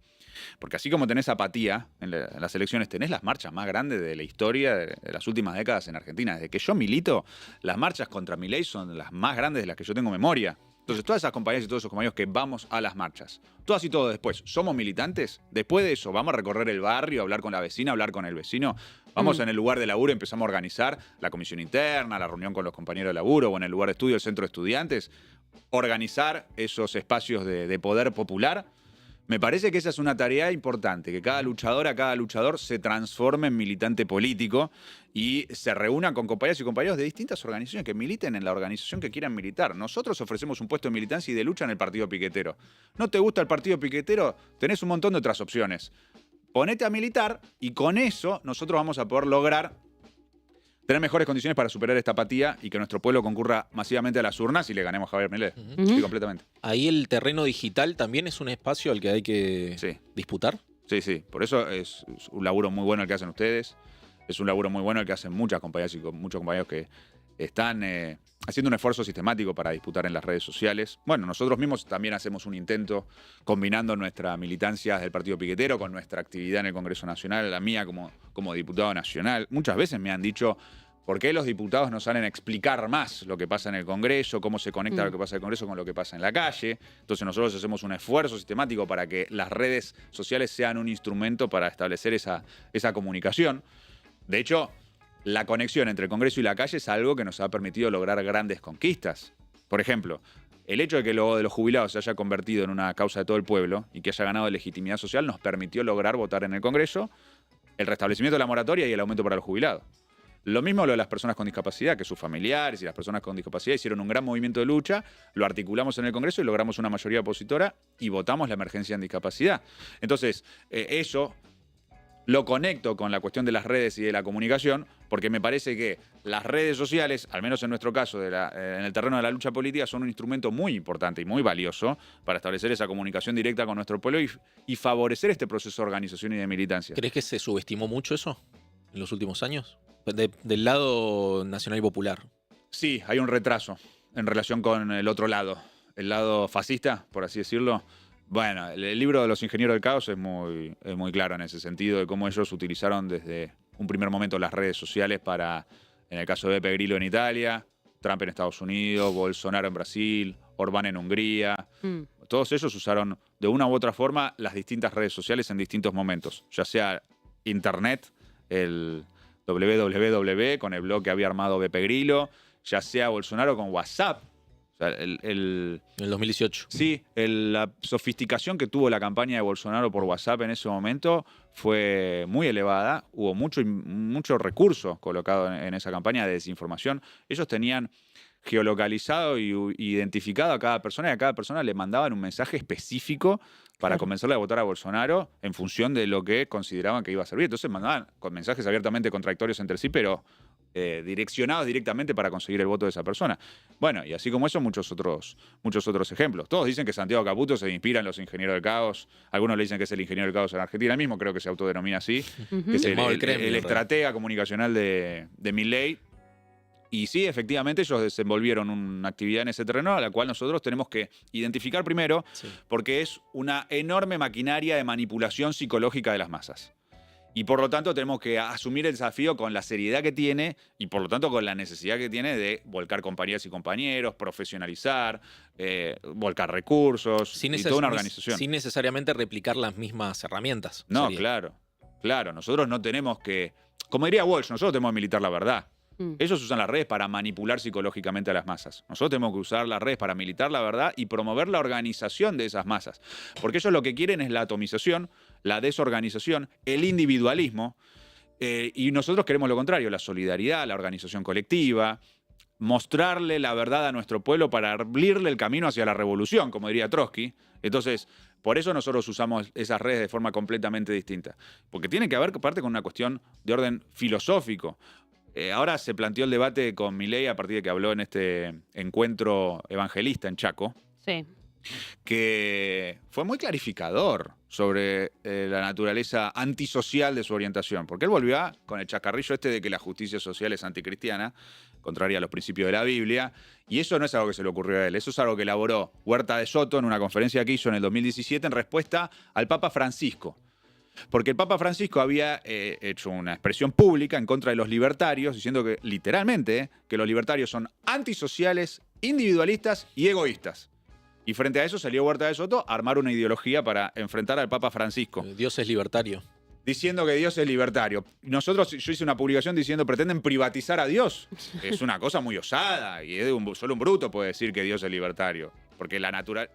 Porque así como tenés apatía en las elecciones, tenés las marchas más grandes de la historia de las últimas décadas en Argentina. Desde que yo milito, las marchas contra Milei son las más grandes de las que yo tengo memoria. Entonces, todas esas compañeras y todos esos compañeros que vamos a las marchas, todas y todos después, ¿somos militantes? Después de eso, ¿vamos a recorrer el barrio, hablar con la vecina, hablar con el vecino? Vamos en el lugar de laburo y empezamos a organizar la comisión interna, la reunión con los compañeros de laburo, o en el lugar de estudio, el centro de estudiantes, organizar esos espacios de poder popular. Me parece que esa es una tarea importante, que cada luchadora, cada luchador se transforme en militante político y se reúnan con compañeras y compañeros de distintas organizaciones que militen en la organización que quieran militar. Nosotros ofrecemos un puesto de militancia y de lucha en el partido piquetero. ¿No te gusta el partido piquetero? Tenés un montón de otras opciones. Ponete a militar y con eso nosotros vamos a poder lograr tener mejores condiciones para superar esta apatía y que nuestro pueblo concurra masivamente a las urnas y le ganemos a Javier Milei. Sí, completamente. Ahí el terreno digital también es un espacio al que hay que disputar. Sí, sí. Por eso es un laburo muy bueno el que hacen ustedes. Es un laburo muy bueno el que hacen muchas compañías y muchos compañeros que están haciendo un esfuerzo sistemático para disputar en las redes sociales. Bueno, nosotros mismos también hacemos un intento combinando nuestra militancia del Partido Piquetero con nuestra actividad en el Congreso Nacional, la mía como diputado nacional. Muchas veces me han dicho, ¿por qué los diputados no salen a explicar más lo que pasa en el Congreso, cómo se conecta lo que pasa en el Congreso con lo que pasa en la calle? Entonces nosotros hacemos un esfuerzo sistemático para que las redes sociales sean un instrumento para establecer esa comunicación. De hecho, la conexión entre el Congreso y la calle es algo que nos ha permitido lograr grandes conquistas. Por ejemplo, el hecho de que lo de los jubilados se haya convertido en una causa de todo el pueblo y que haya ganado legitimidad social nos permitió lograr votar en el Congreso el restablecimiento de la moratoria y el aumento para los jubilados. Lo mismo lo de las personas con discapacidad, que sus familiares y las personas con discapacidad hicieron un gran movimiento de lucha, lo articulamos en el Congreso y logramos una mayoría opositora y votamos la emergencia en discapacidad. Entonces, eso lo conecto con la cuestión de las redes y de la comunicación, porque me parece que las redes sociales, al menos en nuestro caso, en el terreno de la lucha política, son un instrumento muy importante y muy valioso para establecer esa comunicación directa con nuestro pueblo y favorecer este proceso de organización y de militancia. ¿Crees que se subestimó mucho eso en los últimos años? Del lado nacional y popular. Sí, hay un retraso en relación con el otro lado, el lado fascista, por así decirlo. Bueno, el libro de los ingenieros del caos es muy claro en ese sentido, de cómo ellos utilizaron desde un primer momento las redes sociales para, en el caso de Beppe Grillo en Italia, Trump en Estados Unidos, Bolsonaro en Brasil, Orbán en Hungría. Todos ellos usaron de una u otra forma las distintas redes sociales en distintos momentos, ya sea Internet, el www con el blog que había armado Beppe Grillo, ya sea Bolsonaro con WhatsApp. O sea, En el 2018. Sí, la sofisticación que tuvo la campaña de Bolsonaro por WhatsApp en ese momento fue muy elevada. Hubo mucho recurso colocado en esa campaña de desinformación. Ellos tenían geolocalizado y identificado a cada persona y a cada persona le mandaban un mensaje específico para convencerle a votar a Bolsonaro en función de lo que consideraban que iba a servir. Entonces mandaban con mensajes abiertamente contradictorios entre sí, pero direccionados directamente para conseguir el voto de esa persona. Bueno, y así como eso, muchos otros ejemplos. Todos dicen que Santiago Caputo se inspira en los ingenieros del caos. Algunos le dicen que es el ingeniero del caos en Argentina. Él mismo creo que se autodenomina así. Que es el estratega comunicacional de Milei. Y sí, efectivamente, ellos desenvolvieron una actividad en ese terreno a la cual nosotros tenemos que identificar primero, porque es una enorme maquinaria de manipulación psicológica de las masas. Y por lo tanto tenemos que asumir el desafío con la seriedad que tiene y por lo tanto con la necesidad que tiene de volcar compañeras y compañeros, profesionalizar, volcar recursos y toda una organización. Sin necesariamente replicar las mismas herramientas. No, claro. Nosotros no tenemos que... Como diría Walsh, nosotros tenemos que militar la verdad. Ellos usan las redes para manipular psicológicamente a las masas. Nosotros tenemos que usar las redes para militar la verdad y promover la organización de esas masas. Porque ellos lo que quieren es la atomización, la desorganización, el individualismo. Y nosotros queremos lo contrario, la solidaridad, la organización colectiva, mostrarle la verdad a nuestro pueblo para abrirle el camino hacia la revolución, como diría Trotsky. Entonces, por eso nosotros usamos esas redes de forma completamente distinta. Porque tiene que haber parte con una cuestión de orden filosófico. Ahora se planteó el debate con Milei a partir de que habló en este encuentro evangelista en Chaco, que fue muy clarificador sobre la naturaleza antisocial de su orientación, porque él volvió con el chascarrillo de que la justicia social es anticristiana, contraria a los principios de la Biblia, y eso no es algo que se le ocurrió a él, eso es algo que elaboró Huerta de Soto en una conferencia que hizo en el 2017 en respuesta al Papa Francisco. Porque el Papa Francisco había hecho una expresión pública en contra de los libertarios, diciendo que, literalmente, que los libertarios son antisociales, individualistas y egoístas. Y frente a eso salió Huerta de Soto a armar una ideología para enfrentar al Papa Francisco. Dios es libertario. Diciendo que Dios es libertario. Yo hice una publicación diciendo pretenden privatizar a Dios. Es una cosa muy osada y solo un bruto puede decir que Dios es libertario. Porque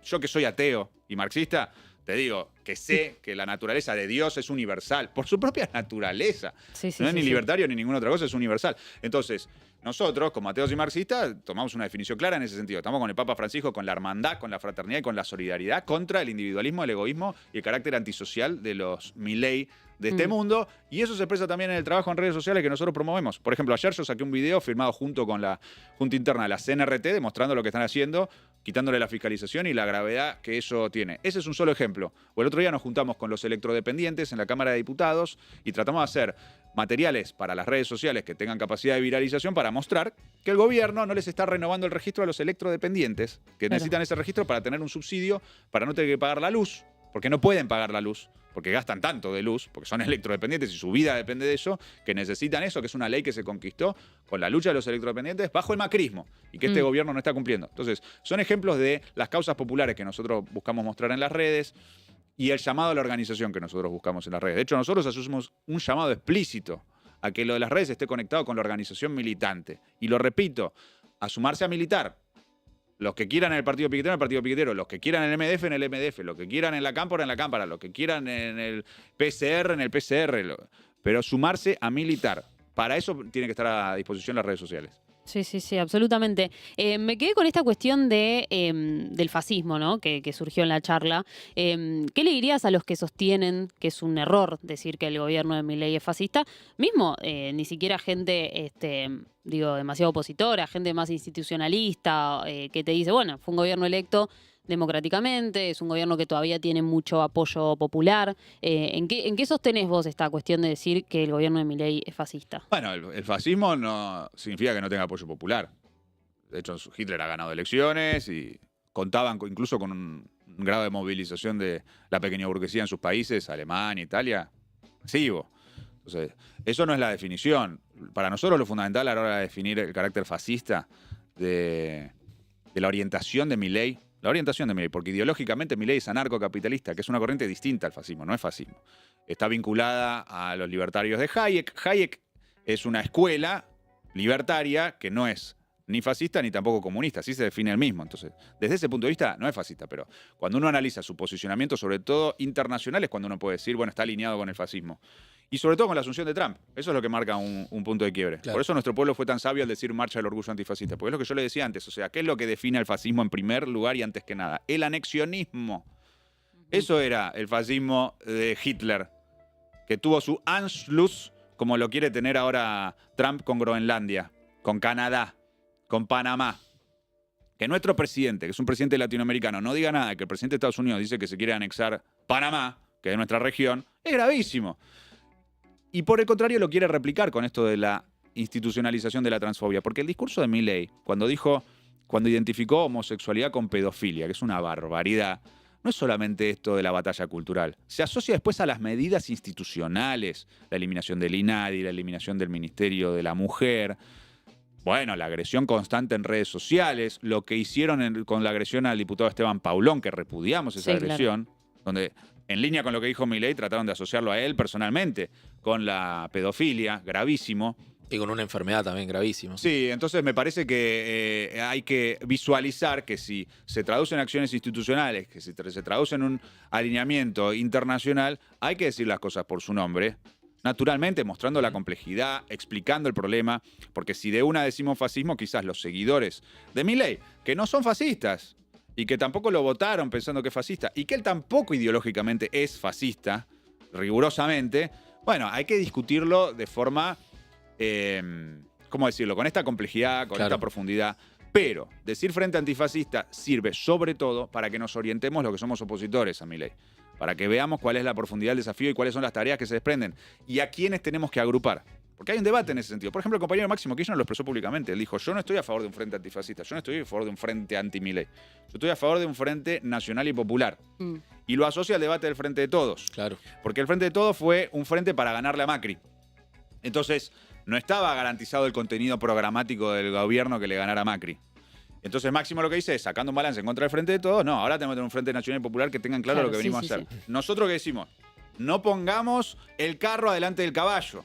yo que soy ateo y marxista, te digo que sé que la naturaleza de Dios es universal, por su propia naturaleza. No es ni libertario ni ninguna otra cosa, es universal. Entonces, nosotros, como ateos y marxistas, tomamos una definición clara en ese sentido. Estamos con el Papa Francisco, con la hermandad, con la fraternidad y con la solidaridad contra el individualismo, el egoísmo y el carácter antisocial de los Milei de este mundo. Y eso se expresa también en el trabajo en redes sociales que nosotros promovemos. Por ejemplo, ayer yo saqué un video firmado junto con la Junta Interna de la CNRT demostrando lo que están haciendo quitándole la fiscalización y la gravedad que eso tiene. Ese es un solo ejemplo. O el otro día nos juntamos con los electrodependientes en la Cámara de Diputados y tratamos de hacer materiales para las redes sociales que tengan capacidad de viralización para mostrar que el gobierno no les está renovando el registro a los electrodependientes, que necesitan ese registro para tener un subsidio, para no tener que pagar la luz, porque no pueden pagar la luz, porque gastan tanto de luz, porque son electrodependientes y su vida depende de eso, que necesitan eso, que es una ley que se conquistó con la lucha de los electrodependientes bajo el macrismo y que este gobierno no está cumpliendo. Entonces, son ejemplos de las causas populares que nosotros buscamos mostrar en las redes y el llamado a la organización que nosotros buscamos en las redes. De hecho, nosotros hacemos un llamado explícito a que lo de las redes esté conectado con la organización militante. Y lo repito, a sumarse a militar. Los que quieran en el partido piquetero, en el partido piquetero. Los que quieran en el MDF, en el MDF. Los que quieran en la Cámpora, en la Cámpora. Los que quieran en el PCR, en el PCR. Pero sumarse a militar. Para eso tiene que estar a disposición las redes sociales. Sí, absolutamente. Me quedé con esta cuestión del fascismo, ¿no? Que surgió en la charla. ¿Qué le dirías a los que sostienen que es un error decir que el gobierno de Milei es fascista? Mismo, ni siquiera gente, demasiado opositora, gente más institucionalista, que te dice, bueno, fue un gobierno electo democráticamente, es un gobierno que todavía tiene mucho apoyo popular. ¿En qué sostenés vos esta cuestión de decir que el gobierno de Milei es fascista? Bueno, el fascismo no significa que no tenga apoyo popular. De hecho, Hitler ha ganado elecciones y contaban incluso con un grado de movilización de la pequeña burguesía en sus países, Alemania, Italia, masivo. Entonces, eso no es la definición. Para nosotros lo fundamental a la hora de definir el carácter fascista de la orientación de Milei. La orientación de Milei, porque ideológicamente Milei es anarcocapitalista, que es una corriente distinta al fascismo, no es fascismo. Está vinculada a los libertarios de Hayek. Hayek es una escuela libertaria que no es ni fascista ni tampoco comunista, así se define él mismo. Entonces, desde ese punto de vista, no es fascista, pero cuando uno analiza su posicionamiento, sobre todo internacional, es cuando uno puede decir, bueno, está alineado con el fascismo. Y sobre todo con la asunción de Trump. Eso es lo que marca un punto de quiebre. Claro. Por eso nuestro pueblo fue tan sabio al decir marcha del orgullo antifascista. Porque es lo que yo le decía antes. O sea, ¿qué es lo que define al fascismo en primer lugar y antes que nada? El anexionismo. Eso era el fascismo de Hitler, que tuvo su Anschluss, como lo quiere tener ahora Trump con Groenlandia, con Canadá, con Panamá. Que nuestro presidente, que es un presidente latinoamericano, no diga nada, que el presidente de Estados Unidos dice que se quiere anexar Panamá, que es nuestra región, es gravísimo. Y por el contrario lo quiere replicar con esto de la institucionalización de la transfobia. Porque el discurso de Milei, cuando identificó homosexualidad con pedofilia, que es una barbaridad, no es solamente esto de la batalla cultural. Se asocia después a las medidas institucionales, la eliminación del INADI, la eliminación del Ministerio de la Mujer, bueno, la agresión constante en redes sociales, lo que hicieron con la agresión al diputado Esteban Paulón, que repudiamos esa agresión, donde en línea con lo que dijo Milei, trataron de asociarlo a él personalmente con la pedofilia, gravísimo. Y con una enfermedad también gravísima. Sí, entonces me parece que hay que visualizar que si se traducen acciones institucionales, que si se traduce en un alineamiento internacional, hay que decir las cosas por su nombre. Naturalmente, mostrando la complejidad, explicando el problema, porque si de una decimos fascismo, quizás los seguidores de Milei, que no son fascistas, y que tampoco lo votaron pensando que es fascista, y que él tampoco ideológicamente es fascista, rigurosamente, bueno, hay que discutirlo de forma, ¿cómo decirlo?, con esta complejidad, con esta profundidad. Pero decir frente antifascista sirve sobre todo para que nos orientemos los que somos opositores a Milei, para que veamos cuál es la profundidad del desafío y cuáles son las tareas que se desprenden, y a quiénes tenemos que agrupar. Porque hay un debate en ese sentido. Por ejemplo, el compañero Máximo Kirchner lo expresó públicamente. Él dijo, yo no estoy a favor de un frente antifascista, yo no estoy a favor de un frente anti-Milei. Yo estoy a favor de un frente nacional y popular. Y lo asocia al debate del Frente de Todos. Claro. Porque el Frente de Todos fue un frente para ganarle a Macri. Entonces, no estaba garantizado el contenido programático del gobierno que le ganara a Macri. Entonces Máximo lo que dice es, sacando un balance en contra del Frente de Todos, no, ahora tenemos que tener un Frente Nacional y Popular que tengan claro lo que venimos a hacer. Sí. Nosotros, ¿qué decimos? No pongamos el carro adelante del caballo.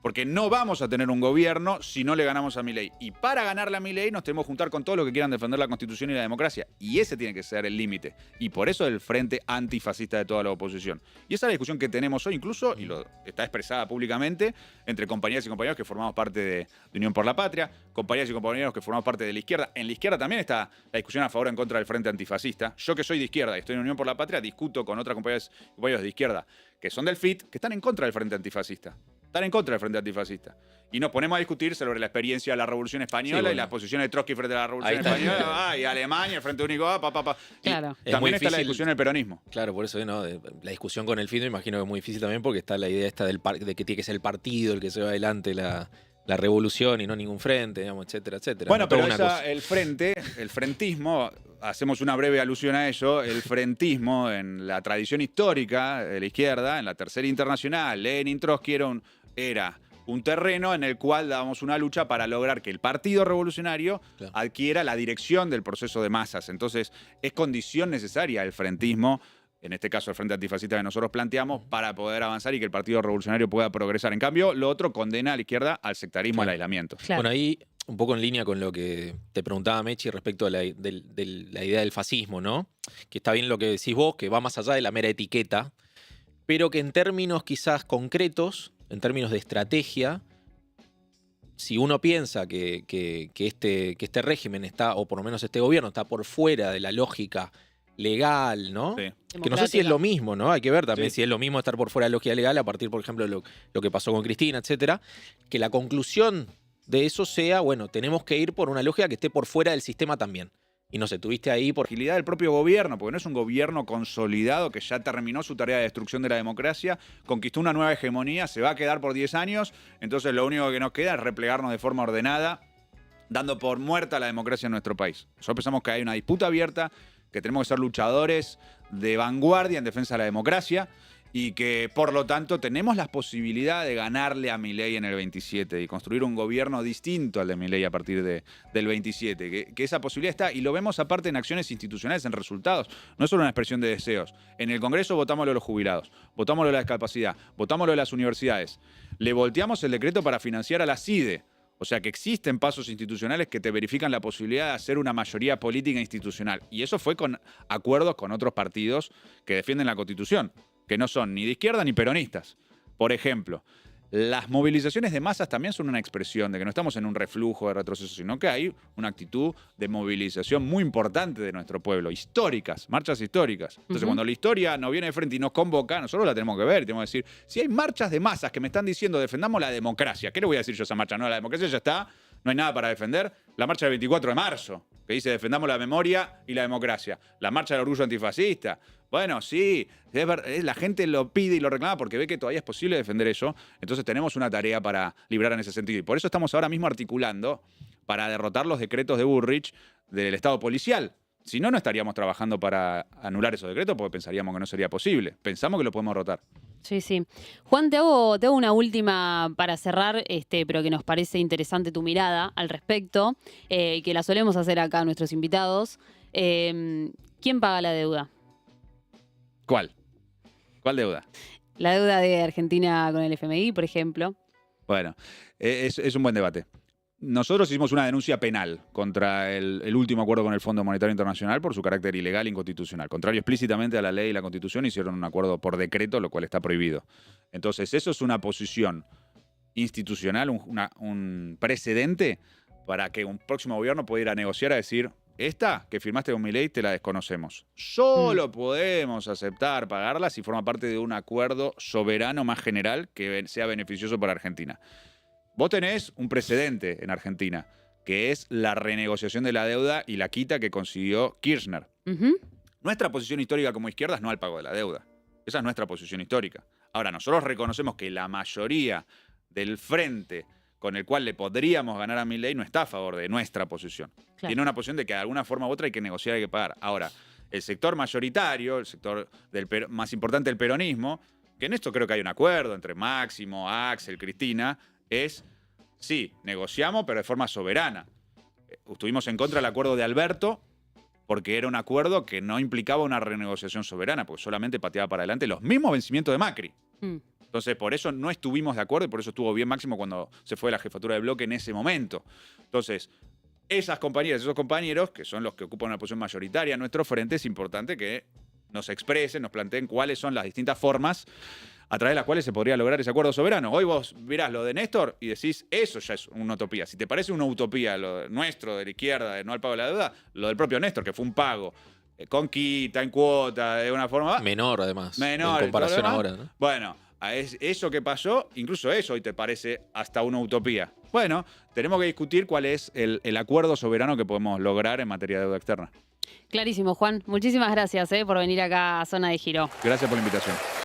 Porque no vamos a tener un gobierno si no le ganamos a Milei. Y para ganarle a Milei nos tenemos que juntar con todos los que quieran defender la Constitución y la democracia. Y ese tiene que ser el límite. Y por eso el frente antifascista de toda la oposición. Y esa es la discusión que tenemos hoy incluso, y está expresada públicamente, entre compañeras y compañeros que formamos parte de Unión por la Patria, compañeras y compañeros que formamos parte de la izquierda. En la izquierda también está la discusión a favor o en contra del frente antifascista. Yo que soy de izquierda y estoy en Unión por la Patria, discuto con otras compañeras y compañeros de izquierda que son del FIT, que están en contra del frente antifascista. están en contra del Frente Antifascista. Y nos ponemos a discutir sobre la experiencia de la Revolución Española, Sí, bueno. y las posiciones de Trotsky frente a la Revolución Ahí está. Española, y Alemania, el Frente Único, Y Claro. Es muy también está la difícil. discusión del peronismo. Claro, por eso, ¿no? La discusión con el fin, me imagino que es muy difícil también porque está la idea esta de que tiene que ser el partido el que lleva adelante la revolución y no ningún frente, digamos, etcétera, etcétera. Bueno, ¿no? pero Toda una cosa. el frentismo, hacemos una breve alusión a ello, el frentismo en la tradición histórica de la izquierda, en la Tercera Internacional, Lenin, Trotsky, era un terreno en el cual dábamos una lucha para lograr que el Partido Revolucionario Claro. adquiera la dirección del proceso de masas. Entonces, es condición necesaria el frentismo, en este caso el Frente Antifascista que nosotros planteamos, para poder avanzar y que el Partido Revolucionario pueda progresar. En cambio, lo otro condena a la izquierda al sectarismo, Claro. al aislamiento. Claro. Bueno, ahí un poco en línea con lo que te preguntaba Mechi respecto a la idea del fascismo, ¿no? Que está bien lo que decís vos, que va más allá de la mera etiqueta, pero que en términos quizás concretos, en términos de estrategia, si uno piensa que este régimen está, o por lo menos este gobierno, está por fuera de la lógica legal, ¿no? Sí. Que no sé si es lo Democrática. mismo, ¿no? Hay que ver también Sí. si es lo mismo estar por fuera de la lógica legal a partir, por ejemplo, de lo que pasó con Cristina, etcétera. Que la conclusión de eso sea, bueno, tenemos que ir por una lógica que esté por fuera del sistema también. Y no sé, tuviste ahí por... Agilidad del propio gobierno, porque no es un gobierno consolidado que ya terminó su tarea de destrucción de la democracia, conquistó una nueva hegemonía, se va a quedar por 10 años, entonces lo único que nos queda es replegarnos de forma ordenada, dando por muerta la democracia en nuestro país. Nosotros pensamos que hay una disputa abierta, que tenemos que ser luchadores de vanguardia en defensa de la democracia y que, por lo tanto, tenemos la posibilidad de ganarle a Milei en el 27 y construir un gobierno distinto al de Milei a partir del 27. Que esa posibilidad está, y lo vemos aparte en acciones institucionales, en resultados. No es solo una expresión de deseos. En el Congreso votamos lo de los jubilados, votamos lo de la discapacidad, votamos lo de las universidades. Le volteamos el decreto para financiar a la CIDE. O sea que existen pasos institucionales que te verifican la posibilidad de hacer una mayoría política institucional. Y eso fue con acuerdos con otros partidos que defienden la Constitución, que no son ni de izquierda ni peronistas. Por ejemplo, las movilizaciones de masas también son una expresión de que no estamos en un reflujo de retroceso, sino que hay una actitud de movilización muy importante de nuestro pueblo, históricas, marchas históricas. Entonces, cuando la historia nos viene de frente y nos convoca, nosotros la tenemos que ver y tenemos que decir, si hay marchas de masas que me están diciendo defendamos la democracia, ¿qué le voy a decir yo a esa marcha? No, la democracia ya está, no hay nada para defender. La marcha del 24 de marzo, que dice defendamos la memoria y la democracia. La marcha del orgullo antifascista. Bueno, sí, la gente lo pide y lo reclama porque ve que todavía es posible defender eso. Entonces tenemos una tarea para librar en ese sentido. Y por eso estamos ahora mismo articulando para derrotar los decretos de Bullrich del Estado policial. Si no, no estaríamos trabajando para anular esos decretos porque pensaríamos que no sería posible. Pensamos que lo podemos derrotar. Sí, sí. Juan, te hago una última para cerrar, pero que nos parece interesante tu mirada al respecto, que la solemos hacer acá a nuestros invitados. ¿Quién paga la deuda? ¿Cuál? ¿Cuál deuda? La deuda de Argentina con el FMI, por ejemplo. Bueno, es un buen debate. Nosotros hicimos una denuncia penal contra el último acuerdo con el Fondo Monetario Internacional por su carácter ilegal e inconstitucional. Contrario explícitamente a la ley y la Constitución, hicieron un acuerdo por decreto, lo cual está prohibido. Entonces, eso es una posición institucional, un precedente para que un próximo gobierno pueda ir a negociar a decir, esta que firmaste con Milei te la desconocemos. Solo podemos aceptar pagarla si forma parte de un acuerdo soberano más general que sea beneficioso para Argentina. Vos tenés un precedente en Argentina, que es la renegociación de la deuda y la quita que consiguió Kirchner. Ujú. Nuestra posición histórica como izquierda es no al pago de la deuda. Esa es nuestra posición histórica. Ahora, nosotros reconocemos que la mayoría del frente con el cual le podríamos ganar a Milei no está a favor de nuestra posición. Claro. Tiene una posición de que de alguna forma u otra hay que negociar, hay que pagar. Ahora, el sector mayoritario, el sector más importante del peronismo, que en esto creo que hay un acuerdo entre Máximo, Axel, Cristina, es, sí, negociamos, pero de forma soberana. Estuvimos en contra del acuerdo de Alberto porque era un acuerdo que no implicaba una renegociación soberana, porque solamente pateaba para adelante los mismos vencimientos de Macri. Mm. Entonces, por eso no estuvimos de acuerdo y por eso estuvo bien Máximo cuando se fue de la jefatura de bloque en ese momento. Entonces, esas compañeras, esos compañeros, que son los que ocupan una posición mayoritaria en nuestro frente, es importante que nos expresen, nos planteen cuáles son las distintas formas a través de las cuales se podría lograr ese acuerdo soberano. Hoy vos mirás lo de Néstor y decís, eso ya es una utopía. Si te parece una utopía lo nuestro, de la izquierda, de no al pago de la deuda, lo del propio Néstor, que fue un pago con quita, en cuota, de una forma... Menor, además. Menor, en comparación ¿todo lo ahora, demás? ¿no? Bueno, eso que pasó, incluso eso hoy te parece hasta una utopía. Bueno, tenemos que discutir cuál es el acuerdo soberano que podemos lograr en materia de deuda externa. Clarísimo, Juan. Muchísimas gracias por venir acá a Zona de Giro. Gracias por la invitación.